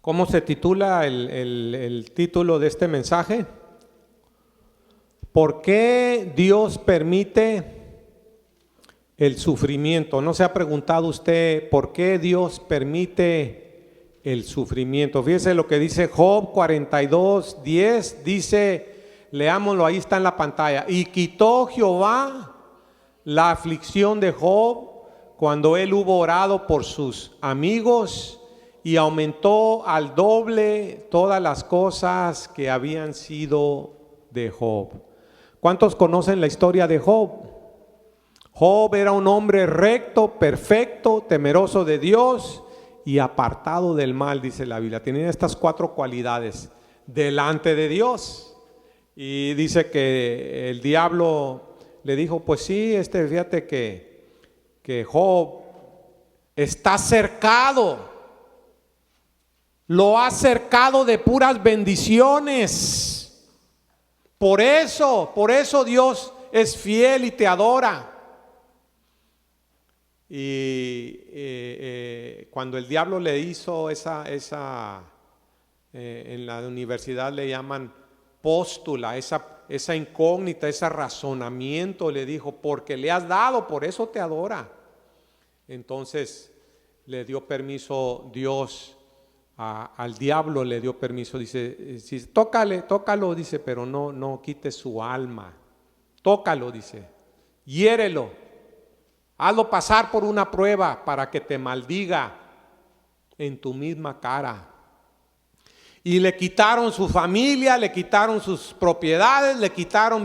¿Cómo se titula el título de este mensaje? ¿Por qué Dios permite el sufrimiento? ¿No se ha preguntado usted por qué Dios permite el sufrimiento? Fíjese lo que dice Job 42:10, dice, leámoslo, ahí está en la pantalla. Y quitó Jehová la aflicción de Job cuando él hubo orado por sus amigos, y aumentó al doble todas las cosas que habían sido de Job. ¿Cuántos conocen la historia de Job? Job era un hombre recto, perfecto, temeroso de Dios y apartado del mal, dice la Biblia. Tenía estas 4 cualidades delante de Dios. Y dice que el diablo le dijo, pues sí, fíjate que Job está cercado. Lo ha cercado de puras bendiciones. Por eso Dios es fiel y te adora. Y cuando el diablo le hizo en la universidad le llaman póstula, esa incógnita, ese razonamiento, le dijo, porque le has dado, por eso te adora. Entonces le dio permiso Dios. Al diablo le dio permiso, dice, tócalo, dice, pero no quites su alma, tócalo, dice, hiérelo, hazlo pasar por una prueba para que te maldiga en tu misma cara. Y le quitaron su familia, le quitaron sus propiedades,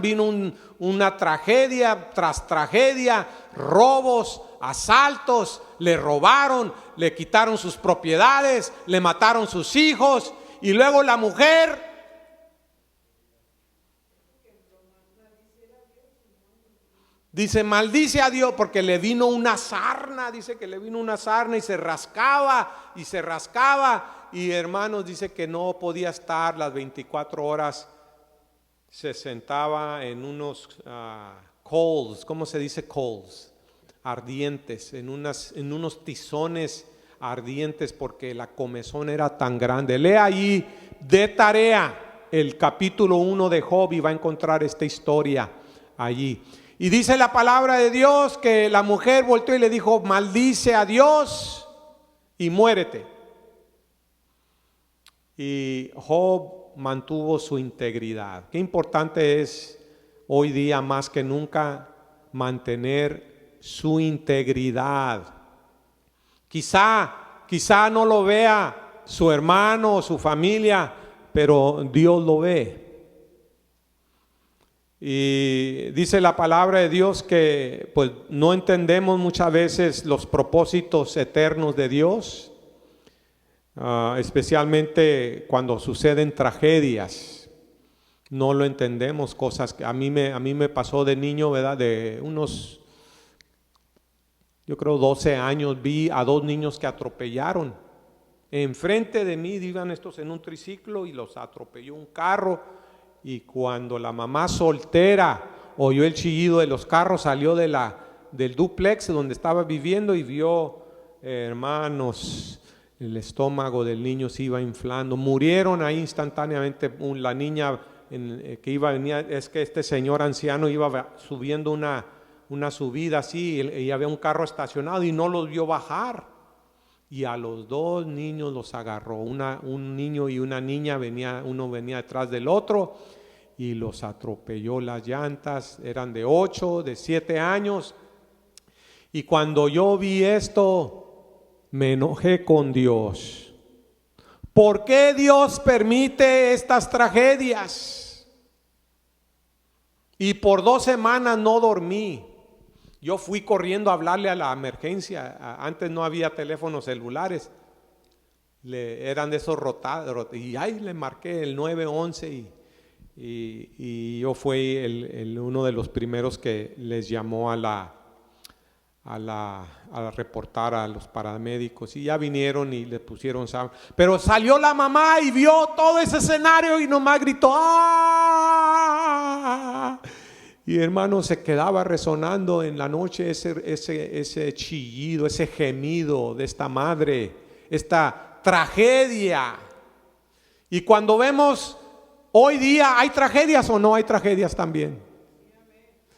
vino una tragedia tras tragedia, robos, asaltos, le robaron, le quitaron sus propiedades, le mataron sus hijos, y luego la mujer dice, maldice a Dios, porque le vino una sarna, dice que le vino una sarna y se rascaba, y hermanos, dice que no podía estar las 24 horas, se sentaba en unos coals, ¿cómo se dice coals? Ardientes, en unos tizones ardientes, porque la comezón era tan grande. Lea ahí de tarea el capítulo 1 de Job y va a encontrar esta historia allí. Y dice la palabra de Dios que la mujer volteó y le dijo, maldice a Dios y muérete. Y Job mantuvo su integridad. Qué importante es hoy día más que nunca mantener su integridad. Quizá no lo vea su hermano o su familia, pero Dios lo ve. Y dice la palabra de Dios que pues no entendemos muchas veces los propósitos eternos de Dios, especialmente cuando suceden tragedias. No lo entendemos, cosas que a mí me pasó de niño, ¿verdad? De unos, yo creo 12 años, vi a 2 niños que atropellaron. Enfrente de mí iban estos en un triciclo y los atropelló un carro. Y cuando la mamá soltera oyó el chillido de los carros, salió del dúplex donde estaba viviendo y vio, hermanos, el estómago del niño se iba inflando. Murieron ahí instantáneamente. La niña que venía, es que este señor anciano iba subiendo una subida así y había un carro estacionado y no los vio bajar. Y a los 2 niños los agarró, un niño y una niña, uno venía detrás del otro y los atropelló. Las llantas eran de 8, de 7 años. Y cuando yo vi esto, me enojé con Dios. ¿Por qué Dios permite estas tragedias? Y por 2 semanas no dormí. Yo fui corriendo a hablarle a la emergencia. Antes no había teléfonos celulares, eran de esos rotados, y ahí le marqué el 911 y yo fui uno de los primeros que les llamó a reportar a los paramédicos, y ya vinieron y le pusieron sábana. Pero salió la mamá y vio todo ese escenario y nomás gritó ¡ah! Y hermano, se quedaba resonando en la noche ese chillido, ese gemido de esta madre, esta tragedia. Y cuando vemos hoy día, ¿hay tragedias o no hay tragedias también?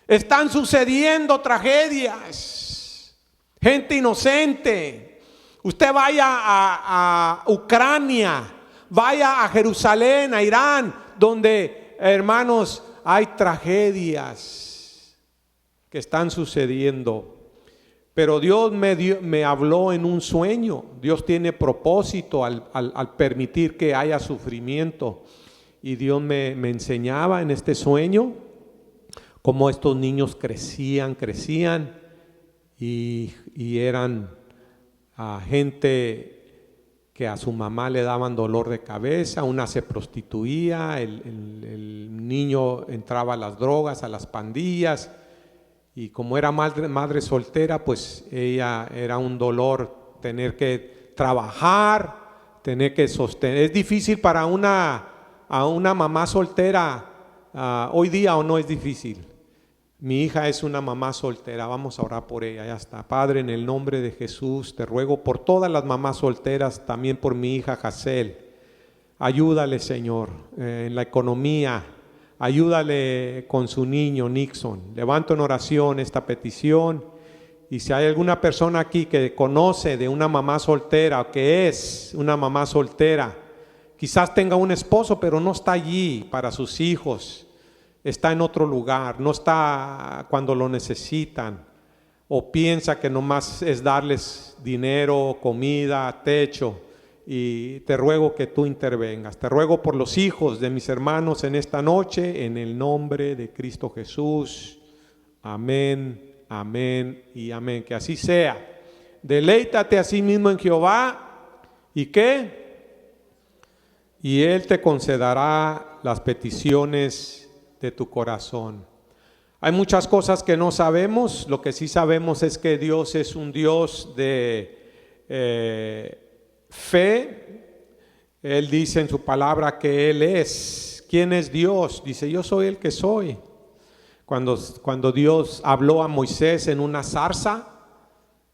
Están sucediendo tragedias. Gente inocente. Usted vaya a Ucrania, vaya a Jerusalén, a Irán, donde, hermanos, hay tragedias que están sucediendo. Pero Dios me habló en un sueño. Dios tiene propósito al permitir que haya sufrimiento. Y Dios me enseñaba en este sueño cómo estos niños crecían y eran gente que a su mamá le daban dolor de cabeza, una se prostituía, el niño entraba a las drogas, a las pandillas. Y como era madre soltera, pues ella era un dolor tener que trabajar, tener que sostener. Es difícil para una mamá soltera hoy día, ¿o no es difícil? Mi hija es una mamá soltera, vamos a orar por ella, ya está. Padre, en el nombre de Jesús, te ruego por todas las mamás solteras, también por mi hija Jacel. Ayúdale, Señor, en la economía. Ayúdale con su niño Nixon. Levanto en oración esta petición. Y si hay alguna persona aquí que conoce de una mamá soltera o que es una mamá soltera, quizás tenga un esposo pero no está allí para sus hijos, está en otro lugar, no está cuando lo necesitan, o piensa que nomás es darles dinero, comida, techo. Y te ruego que tú intervengas. Te ruego por los hijos de mis hermanos en esta noche, en el nombre de Cristo Jesús. Amén, amén y amén. Que así sea. Deleítate a sí mismo en Jehová. ¿Y qué? Y Él te concederá las peticiones de tu corazón. Hay muchas cosas que no sabemos. Lo que sí sabemos es que Dios es un Dios de fe. Él dice en su palabra que Él es. ¿Quién es Dios? Dice, yo soy el que soy. Cuando Dios habló a Moisés en una zarza,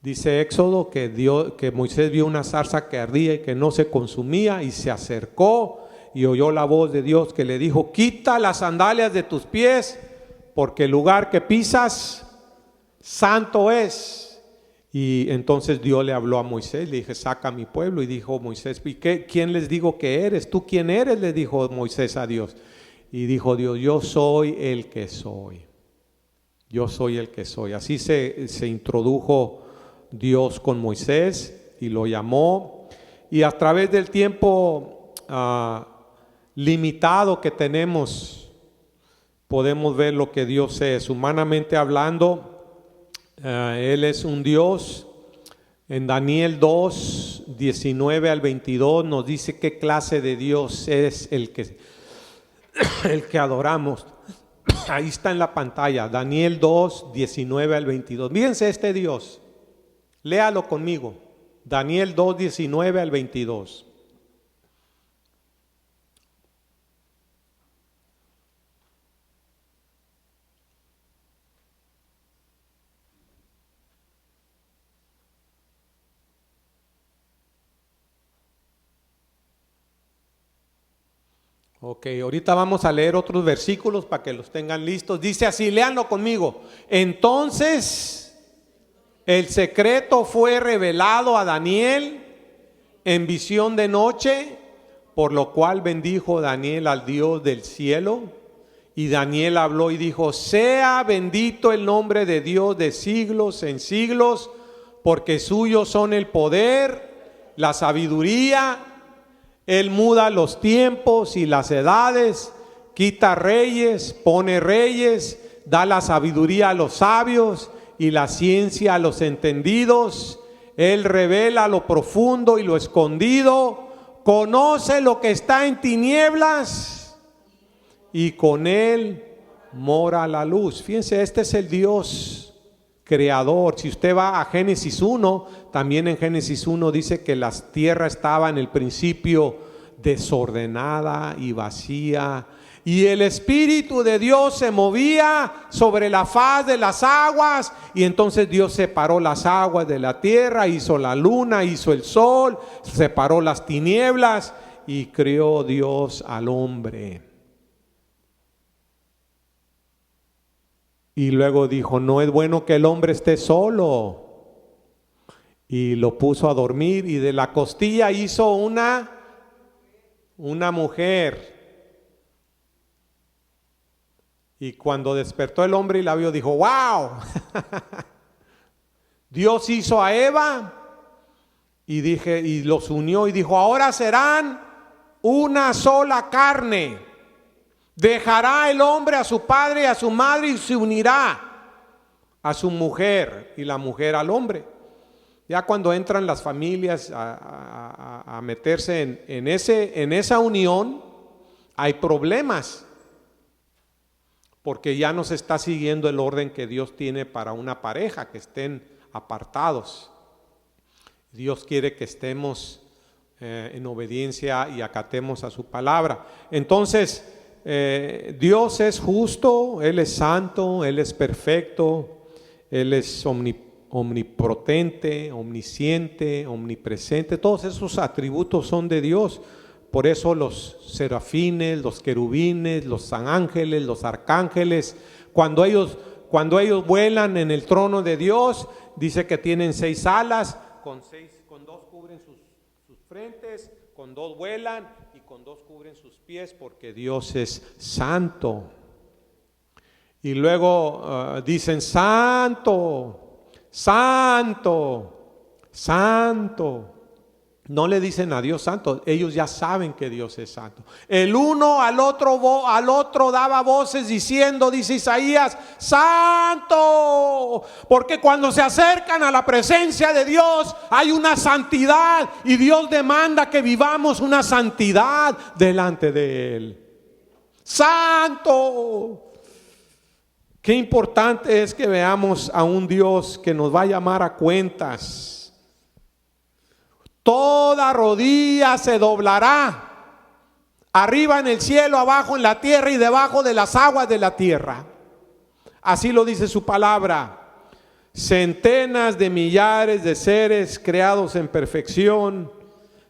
dice Éxodo que Moisés vio una zarza que ardía y que no se consumía, y se acercó y oyó la voz de Dios que le dijo, quita las sandalias de tus pies, porque el lugar que pisas santo es. Y entonces Dios le habló a Moisés, le dije, saca a mi pueblo. Y dijo Moisés, ¿y quién les digo que eres? ¿Tú quién eres? Le dijo Moisés a Dios. Y dijo Dios, yo soy el que soy. Yo soy el que soy. Así se introdujo Dios con Moisés y lo llamó. Y a través del tiempo limitado que tenemos, podemos ver lo que Dios es. Humanamente hablando, Él es un Dios. En Daniel 2, 19 al 22 nos dice qué clase de Dios es el que adoramos. Ahí está en la pantalla, Daniel 2, 19 al 22. Fíjense este Dios, léalo conmigo. Daniel 2, 19 al 22. Ok, ahorita vamos a leer otros versículos para que los tengan listos. Dice así, léanlo conmigo. Entonces el secreto fue revelado a Daniel en visión de noche, por lo cual bendijo Daniel al Dios del cielo. Y Daniel habló y dijo, sea bendito el nombre de Dios de siglos en siglos, porque suyos son el poder, la sabiduría. Él muda los tiempos y las edades, quita reyes, pone reyes, da la sabiduría a los sabios y la ciencia a los entendidos. Él revela lo profundo y lo escondido, conoce lo que está en tinieblas y con Él mora la luz. Fíjense, este es el Dios creador. Si usted va a Génesis 1, también en Génesis 1 dice que la tierra estaba en el principio desordenada y vacía, Y el Espíritu de Dios se movía sobre la faz de las aguas. Y entonces Dios separó las aguas de la tierra, hizo la luna, hizo el sol, separó las tinieblas y creó Dios al hombre. Y luego dijo, no es bueno que el hombre esté solo. Y lo puso a dormir y de la costilla hizo una mujer. Y cuando despertó el hombre y la vio, dijo, wow. Dios hizo a Eva y los unió y dijo, ahora serán una sola carne. Dejará el hombre a su padre y a su madre y se unirá a su mujer y la mujer al hombre. Ya cuando entran las familias a meterse en esa unión, hay problemas. Porque ya no se está siguiendo el orden que Dios tiene para una pareja, que estén apartados. Dios quiere que estemos en obediencia y acatemos a su palabra. Entonces, Dios es justo, Él es santo, Él es perfecto, Él es omnipotente, omnisciente, omnipresente. Todos esos atributos son de Dios. Por eso los serafines, los querubines, los ángeles, los arcángeles, cuando ellos vuelan en el trono de Dios, dice que tienen 6 alas, con 2 cubren sus frentes, con 2 vuelan y con 2 cubren sus pies, porque Dios es santo. Y luego dicen santo, santo, santo. No le dicen a Dios santo, ellos ya saben que Dios es santo. El uno al otro daba voces diciendo, dice Isaías, santo, porque cuando se acercan a la presencia de Dios hay una santidad y Dios demanda que vivamos una santidad delante de Él. Santo. Qué importante es que veamos a un Dios que nos va a llamar a cuentas. Toda rodilla se doblará, arriba en el cielo, abajo en la tierra y debajo de las aguas de la tierra. Así lo dice su palabra. Centenas de millares de seres creados en perfección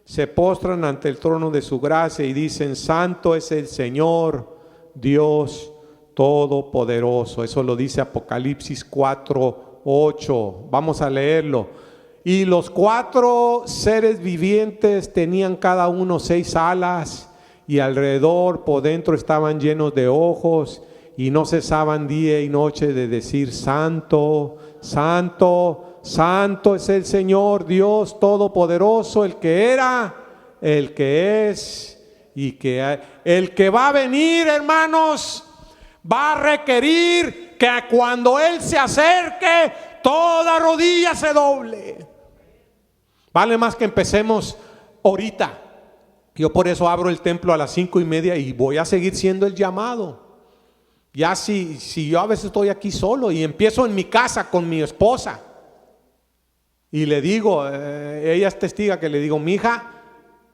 se postran ante el trono de su gracia y dicen, santo es el Señor, Dios Todopoderoso. Eso lo dice Apocalipsis 4:8. Vamos a leerlo. Y los 4 seres vivientes tenían cada uno 6 alas, y alrededor por dentro estaban llenos de ojos, y no cesaban día y noche de decir, santo, santo, santo es el Señor Dios Todopoderoso, el que era, el que es y el que va a venir, hermanos. Va a requerir que cuando Él se acerque, toda rodilla se doble. Vale más que empecemos ahorita. Yo por eso abro el templo a las 5:30 y voy a seguir siendo el llamado. Ya si yo a veces estoy aquí solo y empiezo en mi casa con mi esposa y le digo, ella es testiga, que le digo, mija,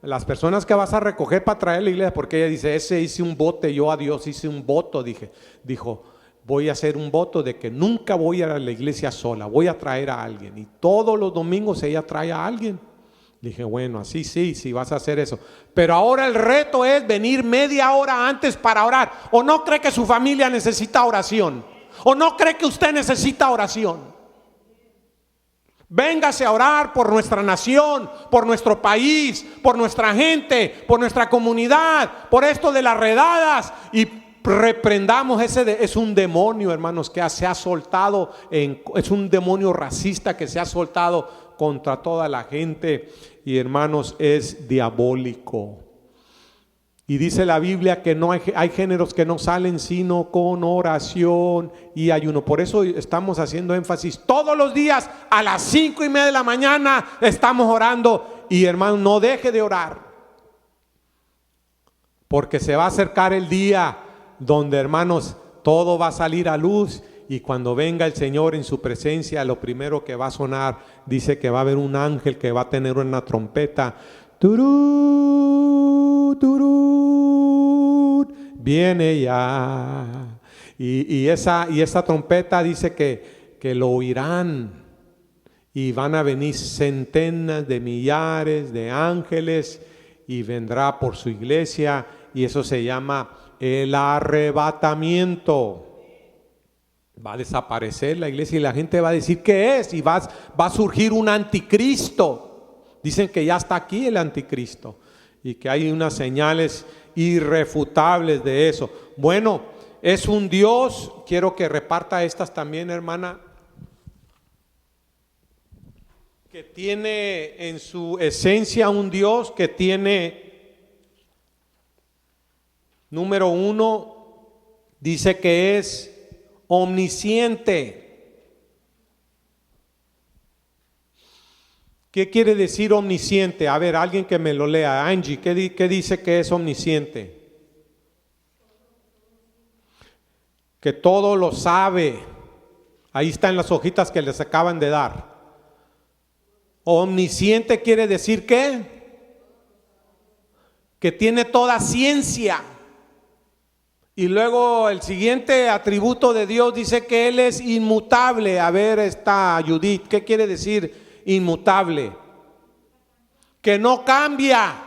las personas que vas a recoger para traer a la iglesia, porque ella dice, hice un voto, yo a Dios hice un voto, dijo, voy a hacer un voto de que nunca voy a ir a la iglesia sola, voy a traer a alguien. Y todos los domingos ella trae a alguien. Dije, bueno, así sí vas a hacer eso. Pero ahora el reto es venir media hora antes para orar. ¿O no cree que su familia necesita oración? ¿O no cree que usted necesita oración? Véngase a orar por nuestra nación, por nuestro país, por nuestra gente, por nuestra comunidad, por esto de las redadas, y reprendamos es un demonio, hermanos, que se ha soltado, es un demonio racista que se ha soltado contra toda la gente, y hermanos, es diabólico. Y dice la Biblia que no hay géneros que no salen sino con oración y ayuno. Por eso estamos haciendo énfasis todos los días a las 5:30 de la mañana estamos orando. Y hermano, no deje de orar, porque se va a acercar el día donde, hermanos, todo va a salir a luz. Y cuando venga el Señor en su presencia, lo primero que va a sonar, dice que va a haber un ángel que va a tener una trompeta. Turú, turú. viene ya. Y esa trompeta dice que lo oirán. Y van a venir centenas de millares de ángeles y vendrá por su iglesia, y eso se llama el arrebatamiento. Va a desaparecer la iglesia y la gente va a decir ¿qué es? Y va a surgir un anticristo. Dicen que ya está aquí el anticristo y que hay unas señales irrefutables de eso. Bueno, es un Dios, quiero que reparta estas también, hermana, que tiene en su esencia un Dios que tiene, número uno, dice que es omnisciente. ¿Qué quiere decir omnisciente? A ver, alguien que me lo lea. Angie, ¿qué dice que es omnisciente? Que todo lo sabe. Ahí está en las hojitas que les acaban de dar. Omnisciente quiere decir ¿qué? Que tiene toda ciencia. Y luego el siguiente atributo de Dios dice que Él es inmutable. A ver, está Judith, ¿qué quiere decir inmutable? Que no cambia.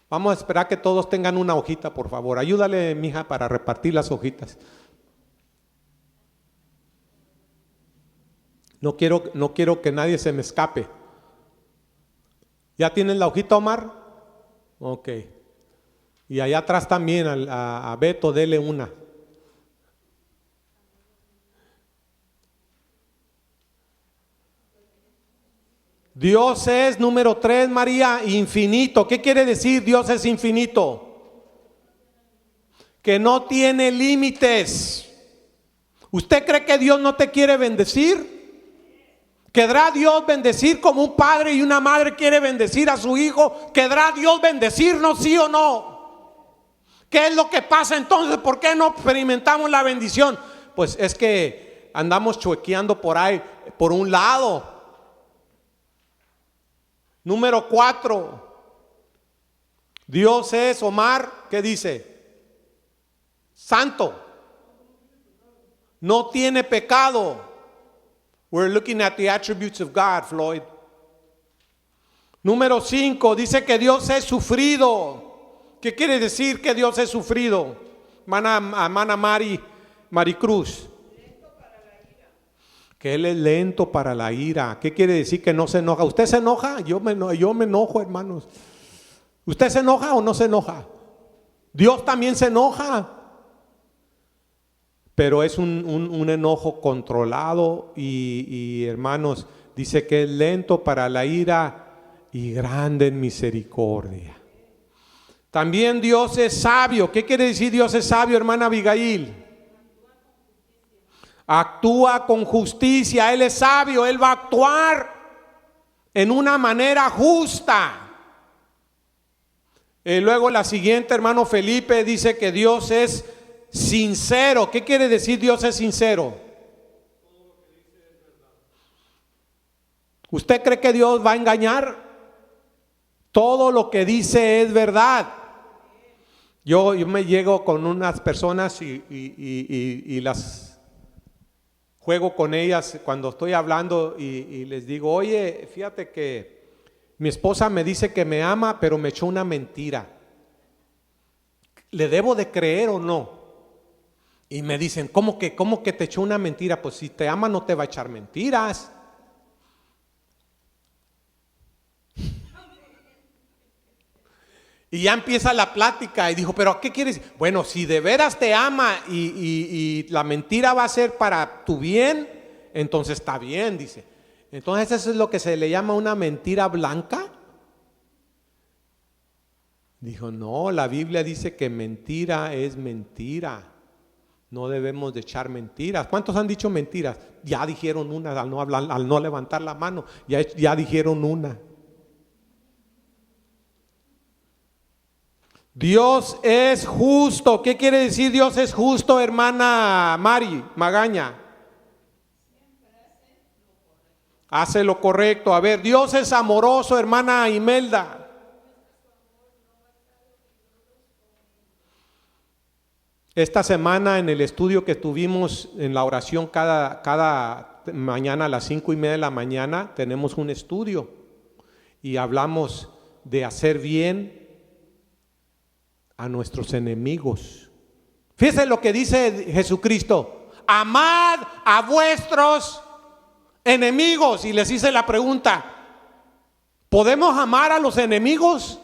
Vamos a esperar que todos tengan una hojita, por favor. Ayúdale, mija, para repartir las hojitas. No quiero que nadie se me escape. ¿Ya tienen la hojita, Omar? Ok. Y allá atrás también a Beto, dele una. Dios es, número 3, María, infinito. ¿Qué quiere decir Dios es infinito? Que no tiene límites. ¿Usted cree que Dios no te quiere bendecir? ¿Querrá Dios bendecir como un padre y una madre quiere bendecir a su hijo? ¿Querrá Dios bendecirnos, sí o no? ¿Qué es lo que pasa entonces? ¿Por qué no experimentamos la bendición? Pues es que andamos chuequeando por ahí, por un lado. Número 4. Dios es, Omar, ¿qué dice? Santo. No tiene pecado. We're looking at the attributes of God, Floyd. Número 5, dice que Dios es sufrido. ¿Qué quiere decir que Dios es sufrido? Hermana Maricruz. Que Él es lento para la ira. ¿Qué quiere decir que no se enoja? ¿Usted se enoja? Yo me enojo, hermanos. ¿Usted se enoja o no se enoja? Dios también se enoja. Pero es un enojo controlado y hermanos, dice que es lento para la ira y grande en misericordia. También Dios es sabio. ¿Qué quiere decir Dios es sabio, hermana Abigail? Actúa con justicia. Él es sabio, Él va a actuar en una manera justa. Luego la siguiente, hermano Felipe, dice que Dios es sincero. ¿Qué quiere decir Dios es sincero? ¿Usted cree que Dios va a engañar? Todo lo que dice es verdad. Yo me llego con unas personas y las juego con ellas cuando estoy hablando y les digo, oye, fíjate que mi esposa me dice que me ama, pero me echó una mentira. ¿Le debo de creer o no? Y me dicen, ¿cómo que te echó una mentira? Pues si te ama no te va a echar mentiras. Y ya empieza la plática y dijo, ¿pero qué quieres? Bueno, si de veras te ama y la mentira va a ser para tu bien, entonces está bien, dice. Entonces eso es lo que se le llama una mentira blanca. Dijo, no, la Biblia dice que mentira es mentira. No debemos de echar mentiras. ¿Cuántos han dicho mentiras? Ya dijeron una al no hablar, al no levantar la mano. Ya dijeron una. Dios es justo. ¿Qué quiere decir Dios es justo, hermana Magaña? Hace lo correcto. A ver, Dios es amoroso, hermana Imelda. Esta semana en el estudio que tuvimos en la oración cada mañana a las 5:30 de la mañana, tenemos un estudio y hablamos de hacer bien a nuestros enemigos. Fíjense lo que dice Jesucristo: amad a vuestros enemigos. Y les hice la pregunta: ¿podemos amar a los enemigos?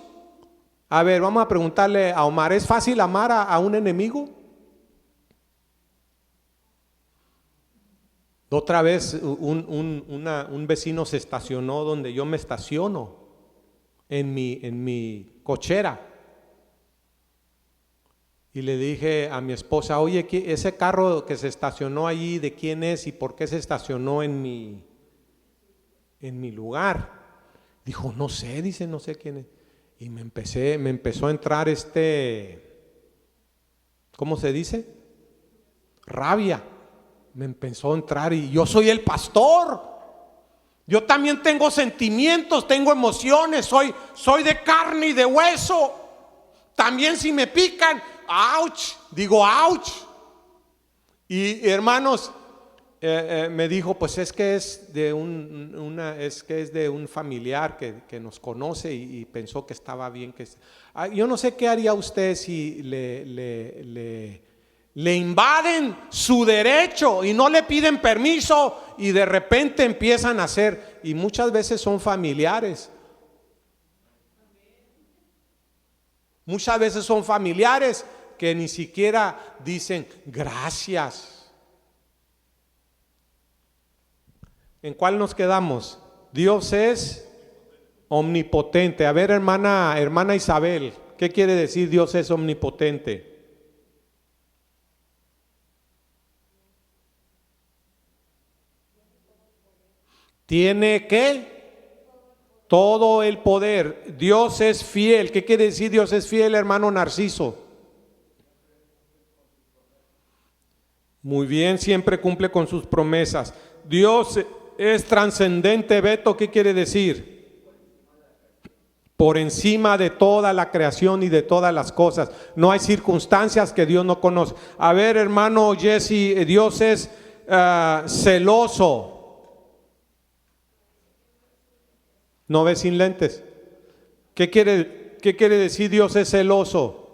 A ver, vamos a preguntarle a Omar: ¿es fácil amar a un enemigo? Otra vez un vecino se estacionó donde yo me estaciono, en mi cochera. Y le dije a mi esposa: oye, ese carro que se estacionó allí, ¿de quién es y por qué se estacionó en mi lugar? Dijo: no sé, dice, no sé quién es. Y me empezó a entrar ¿cómo se dice? Rabia. Me empezó a entrar, y yo soy el pastor. Yo también tengo sentimientos, tengo emociones, soy de carne y de hueso. También si me pican, ouch, digo ouch. Y hermanos, me dijo: pues es que es de un familiar que nos conoce, y pensó que estaba bien que yo no sé qué haría usted si le invaden su derecho y no le piden permiso, y de repente empiezan a hacer, y muchas veces son familiares. Muchas veces son familiares que ni siquiera dicen gracias. ¿En cuál nos quedamos? Dios es omnipotente. A ver, hermana Isabel, ¿qué quiere decir Dios es omnipotente? Tiene ¿qué? Todo el poder. Dios es fiel. ¿Qué quiere decir Dios es fiel, hermano Narciso? Muy bien, siempre cumple con sus promesas. Dios es trascendente, Beto. ¿Qué quiere decir? Por encima de toda la creación y de todas las cosas. No hay circunstancias que Dios no conoce. A ver, hermano Jesse, Dios es celoso. ¿No ve sin lentes? ¿Qué quiere decir Dios es celoso?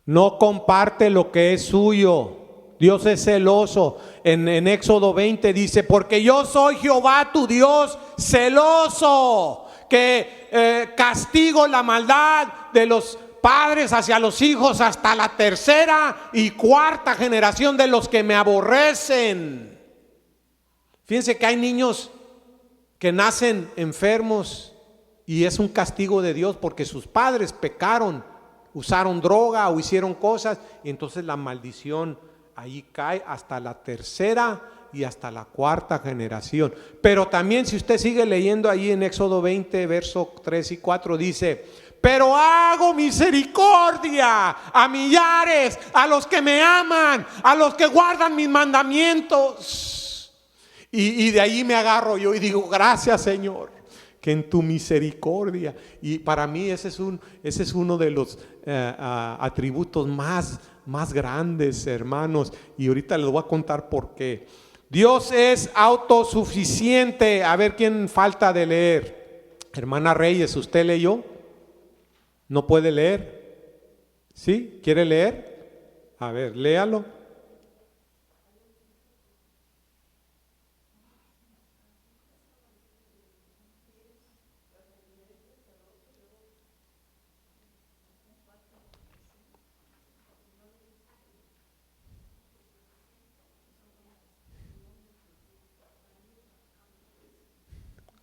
No comparte lo que es suyo. Dios es celoso. En Éxodo 20 dice: porque yo soy Jehová tu Dios celoso, que castigo la maldad de los padres hacia los hijos hasta la tercera y cuarta generación de los que me aborrecen. Fíjense que hay niños que nacen enfermos y es un castigo de Dios porque sus padres pecaron, usaron droga o hicieron cosas, y entonces la maldición ahí cae hasta la tercera y hasta la cuarta generación. Pero también, si usted sigue leyendo ahí en Éxodo 20, versos 3 y 4, dice: pero hago misericordia a millares, a los que me aman, a los que guardan mis mandamientos. Y de ahí me agarro yo y digo: gracias, Señor, que en tu misericordia. Y para mí ese es uno de los atributos más grandes, hermanos. Y ahorita les voy a contar por qué. Dios es autosuficiente. A ver, ¿quién falta de leer? Hermana Reyes, ¿usted leyó? ¿No puede leer? ¿Sí? ¿Quiere leer? A ver, léalo.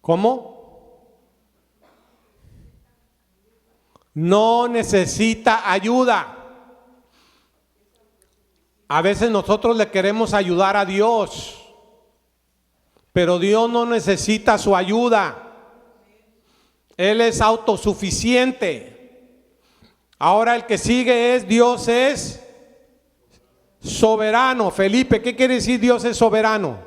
¿Cómo? No necesita ayuda. A veces nosotros le queremos ayudar a Dios, pero Dios no necesita su ayuda. Él es autosuficiente. Ahora el que sigue es: Dios es Soberano. Felipe, ¿qué quiere decir Dios es soberano?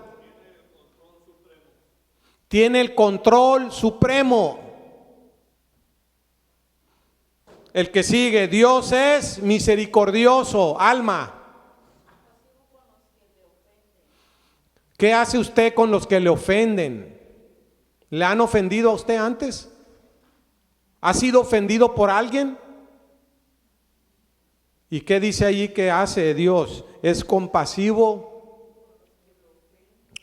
Tiene el control supremo. El que sigue, Dios es misericordioso. Alma, ¿qué hace usted con los que le ofenden? ¿Le han ofendido a usted antes? ¿Ha sido ofendido por alguien? ¿Y qué dice allí que hace Dios? Es compasivo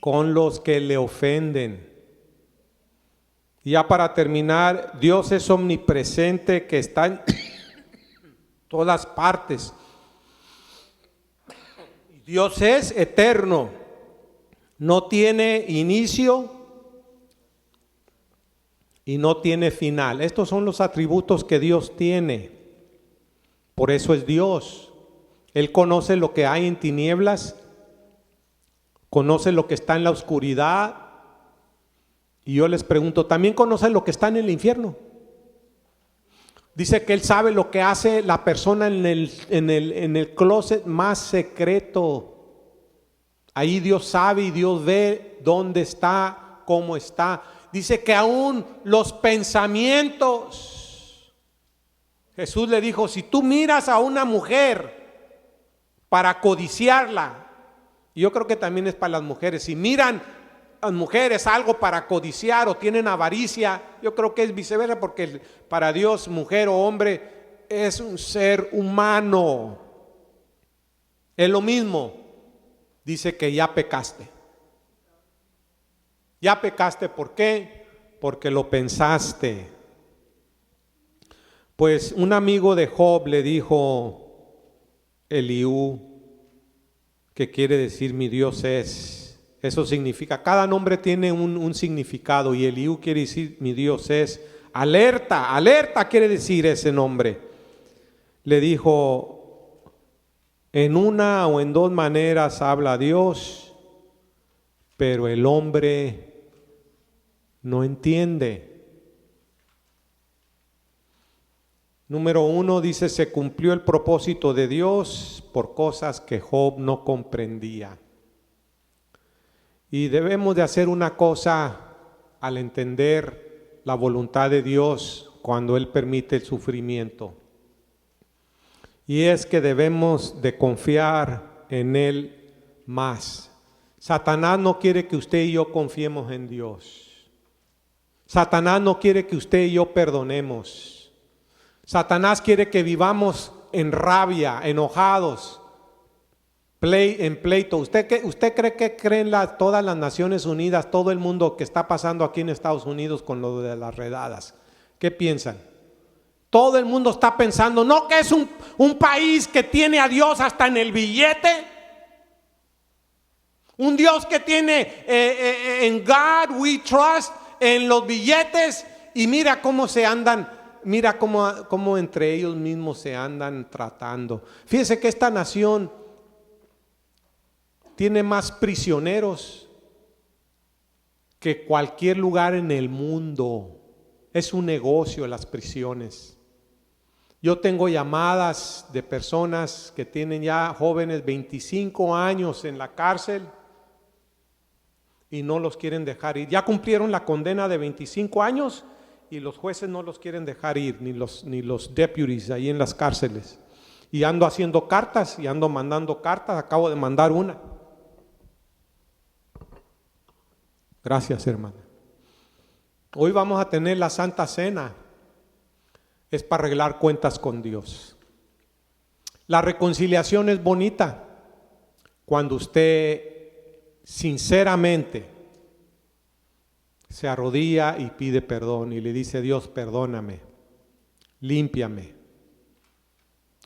con los que le ofenden. Y ya para terminar, Dios es omnipresente, que está en todas partes. Dios es eterno, no tiene inicio y no tiene final. Estos son los atributos que Dios tiene. Por eso es Dios. Él conoce lo que hay en tinieblas, conoce lo que está en la oscuridad. Y yo les pregunto, ¿también conoce lo que está en el infierno? Dice que Él sabe lo que hace la persona en el closet más secreto. Ahí Dios sabe y Dios ve dónde está, cómo está. Dice que aún los pensamientos. Jesús le dijo, si tú miras a una mujer para codiciarla, y yo creo que también es para las mujeres, si miran las mujeres algo para codiciar o tienen avaricia, yo creo que es viceversa, porque para Dios mujer o hombre es un ser humano. Es lo mismo. Dice que ya pecaste. Ya pecaste, ¿por qué? Porque lo pensaste. Pues un amigo de Job le dijo, Eliú, que quiere decir mi Dios es. Eso significa, cada nombre tiene un significado, y Eliú quiere decir mi Dios es. Alerta, alerta quiere decir ese nombre. Le dijo, en una o en dos maneras habla Dios, pero el hombre no entiende. Número 1 dice, se cumplió el propósito de Dios por cosas que Job no comprendía. Y debemos de hacer una cosa al entender la voluntad de Dios cuando Él permite el sufrimiento. Y es que debemos de confiar en Él más. Satanás no quiere que usted y yo confiemos en Dios. Satanás no quiere que usted y yo perdonemos. Satanás quiere que vivamos en rabia, enojados, en pleito. ¿Usted cree que creen todas las Naciones Unidas, todo el mundo que está pasando aquí en Estados Unidos con lo de las redadas? ¿Qué piensan? Todo el mundo está pensando, ¿no que es un país que tiene a Dios hasta en el billete? Un Dios que tiene en God we trust, en los billetes, y mira cómo se andan, mira cómo entre ellos mismos se andan tratando. Fíjese que esta nación tiene más prisioneros que cualquier lugar en el mundo. Es un negocio las prisiones. Yo tengo llamadas de personas que tienen ya jóvenes 25 años en la cárcel y no los quieren dejar ir. Ya cumplieron la condena de 25 años y los jueces no los quieren dejar ir, ni los deputies ahí en las cárceles. Y ando haciendo cartas y ando mandando cartas, acabo de mandar una. Gracias, hermana. Hoy vamos a tener la Santa Cena. Es para arreglar cuentas con Dios. La reconciliación es bonita cuando usted sinceramente se arrodilla y pide perdón y le dice, Dios, perdóname, límpiame.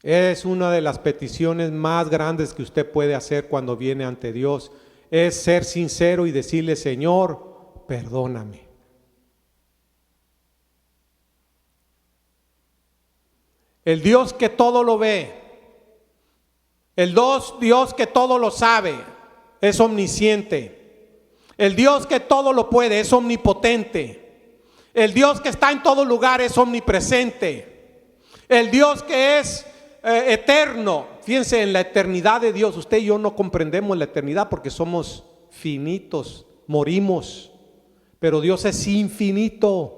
Es una de las peticiones más grandes que usted puede hacer cuando viene ante Dios. Es ser sincero y decirle, Señor, perdóname. El Dios que todo lo ve, el Dios que todo lo sabe, es omnisciente. El Dios que todo lo puede, es omnipotente. El Dios que está en todo lugar es omnipresente. El Dios que es eterno. Fíjense en la eternidad de Dios. Usted y yo no comprendemos la eternidad porque somos finitos, morimos. Pero Dios es infinito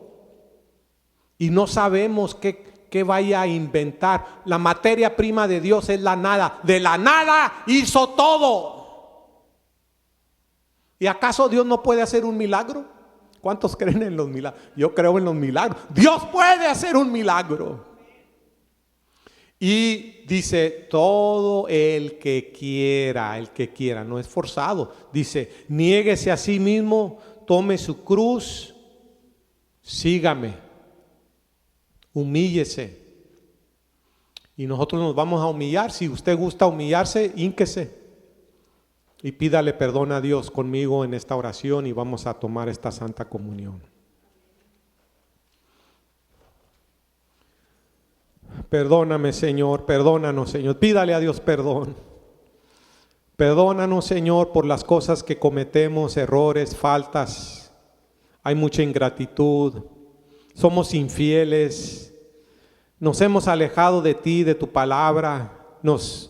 y no sabemos qué vaya a inventar. La materia prima de Dios es la nada. De la nada hizo todo. ¿Y acaso Dios no puede hacer un milagro? ¿Cuántos creen en los milagros? Yo creo en los milagros. Dios puede hacer un milagro. Y dice, todo el que quiera, no es forzado. Dice, niéguese a sí mismo, tome su cruz, sígame, humíllese. Y nosotros nos vamos a humillar. Si usted gusta humillarse, hínquese y pídale perdón a Dios conmigo en esta oración y vamos a tomar esta Santa Comunión. Perdóname, Señor, perdónanos, Señor. Pídale a Dios perdón. Perdónanos, Señor, por las cosas que cometemos, errores, faltas. Hay mucha ingratitud. Somos infieles. Nos hemos alejado de ti, de tu palabra. Nos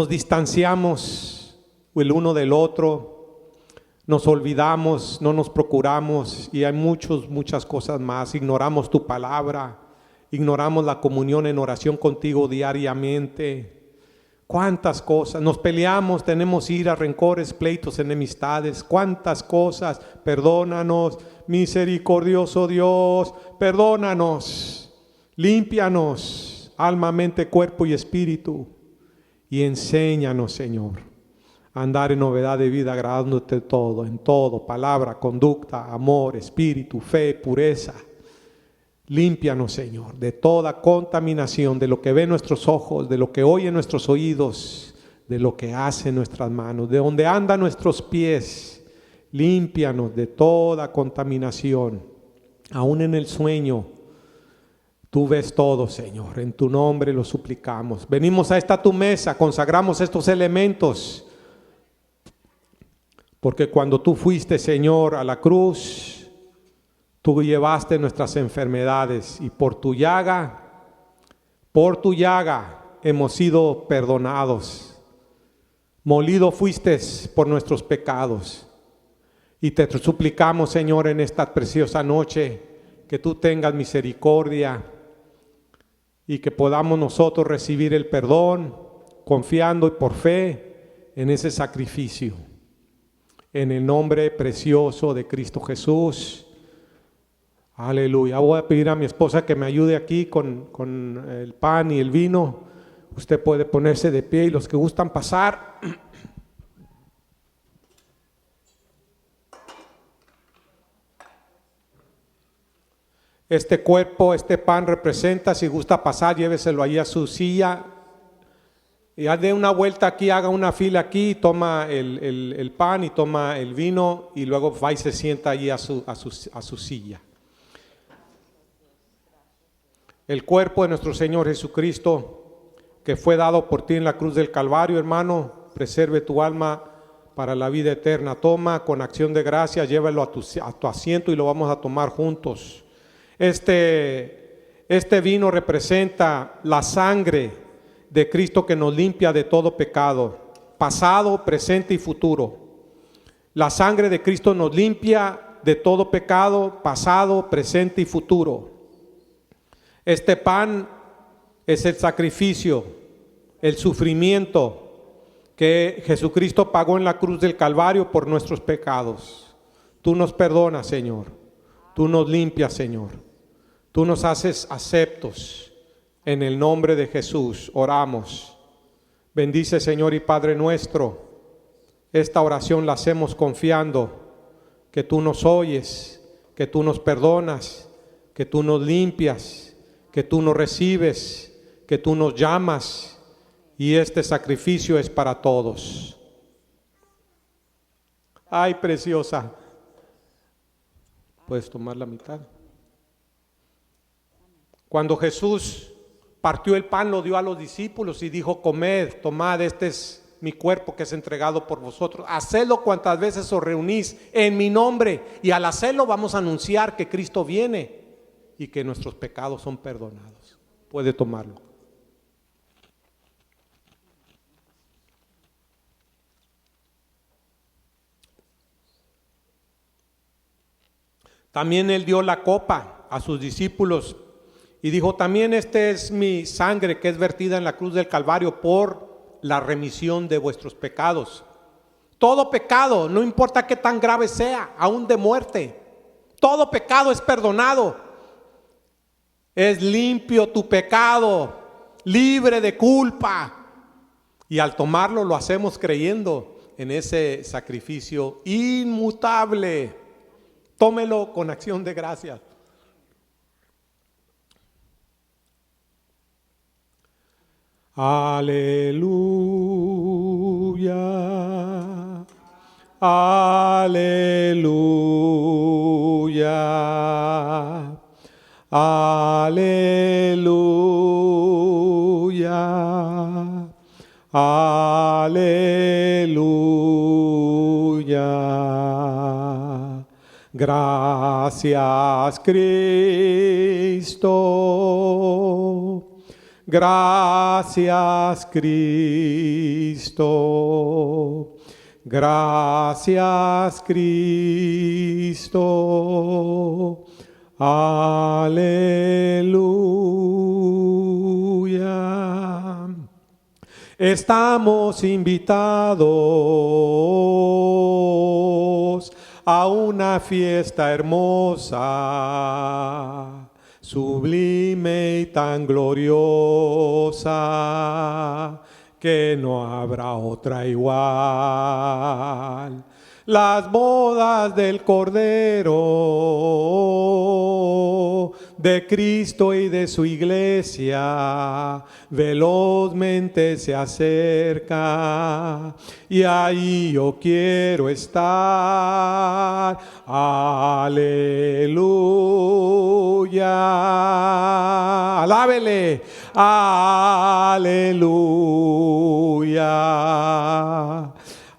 distanciamos el uno del otro, nos olvidamos, no nos procuramos y hay muchas cosas más. Ignoramos tu palabra, ignoramos la comunión en oración contigo diariamente. Cuántas cosas, nos peleamos, tenemos ira, rencores, pleitos, enemistades, cuántas cosas. Perdónanos, misericordioso Dios, perdónanos, límpianos, alma, mente, cuerpo y espíritu, y enséñanos, Señor, andar en novedad de vida, agradándote en todo, palabra, conducta, amor, espíritu, fe, pureza. Límpianos, Señor, de toda contaminación, de lo que ven nuestros ojos, de lo que oyen nuestros oídos, de lo que hacen nuestras manos, de donde andan nuestros pies. Límpianos de toda contaminación, aún en el sueño. Tú ves todo, Señor, en tu nombre lo suplicamos. Venimos a esta tu mesa, consagramos estos elementos. Porque cuando tú fuiste, Señor, a la cruz, tú llevaste nuestras enfermedades y por tu llaga hemos sido perdonados. Molido fuiste por nuestros pecados. Y te suplicamos, Señor, en esta preciosa noche, que tú tengas misericordia y que podamos nosotros recibir el perdón, confiando y por fe en ese sacrificio. En el nombre precioso de Cristo Jesús. Aleluya. Voy a pedir a mi esposa que me ayude aquí con el pan y el vino. Usted puede ponerse de pie y los que gustan pasar. Este cuerpo, este pan representa, si gusta pasar, lléveselo ahí a su silla. Y dé una vuelta aquí, haga una fila aquí, toma el pan y toma el vino y luego va y se sienta allí a su silla. El cuerpo de nuestro Señor Jesucristo, que fue dado por ti en la cruz del Calvario, hermano, preserve tu alma para la vida eterna. Toma con acción de gracia, llévalo a tu asiento y lo vamos a tomar juntos. Este vino representa la sangre de Cristo que nos limpia de todo pecado, pasado, presente y futuro. La sangre de Cristo nos limpia de todo pecado, pasado, presente y futuro. Este pan es el sacrificio, el sufrimiento que Jesucristo pagó en la cruz del Calvario por nuestros pecados. Tú nos perdonas, Señor. Tú nos limpias, Señor. Tú nos haces aceptos. En el nombre de Jesús oramos. Bendice, Señor y Padre nuestro. Esta oración la hacemos confiando que tú nos oyes, que tú nos perdonas, que tú nos limpias, que tú nos recibes, que tú nos llamas, y este sacrificio es para todos. Ay, preciosa. Puedes tomar la mitad. Cuando Jesús partió el pan, lo dio a los discípulos y dijo: comed, tomad, este es mi cuerpo que es entregado por vosotros. Hacedlo cuantas veces os reunís en mi nombre. Y al hacerlo vamos a anunciar que Cristo viene y que nuestros pecados son perdonados. Puede tomarlo. También Él dio la copa a sus discípulos y dijo, también esta es mi sangre que es vertida en la cruz del Calvario por la remisión de vuestros pecados. Todo pecado, no importa qué tan grave sea, aún de muerte, todo pecado es perdonado. Es limpio tu pecado, libre de culpa. Y al tomarlo lo hacemos creyendo en ese sacrificio inmutable. Tómelo con acción de gracias. Aleluya, aleluya, aleluya, aleluya. Gracias, Cristo. Gracias, Cristo. Gracias, Cristo. Aleluya. Estamos invitados a una fiesta hermosa, sublime y tan gloriosa, que no habrá otra igual. Las bodas del Cordero, de Cristo y de su iglesia, velozmente se acerca, y ahí yo quiero estar. Aleluya. Alábele. Aleluya.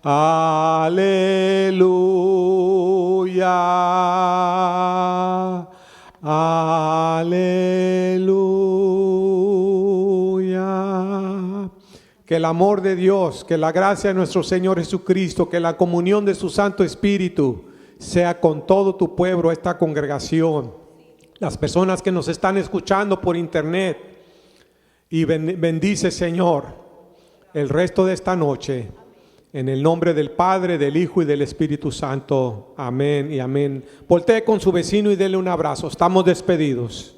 Aleluya. Aleluya. Que el amor de Dios, que la gracia de nuestro Señor Jesucristo, que la comunión de su Santo Espíritu sea con todo tu pueblo, esta congregación, las personas que nos están escuchando por internet, y bendice, Señor, el resto de esta noche. En el nombre del Padre, del Hijo y del Espíritu Santo. Amén y amén. Voltee con su vecino y dele un abrazo. Estamos despedidos.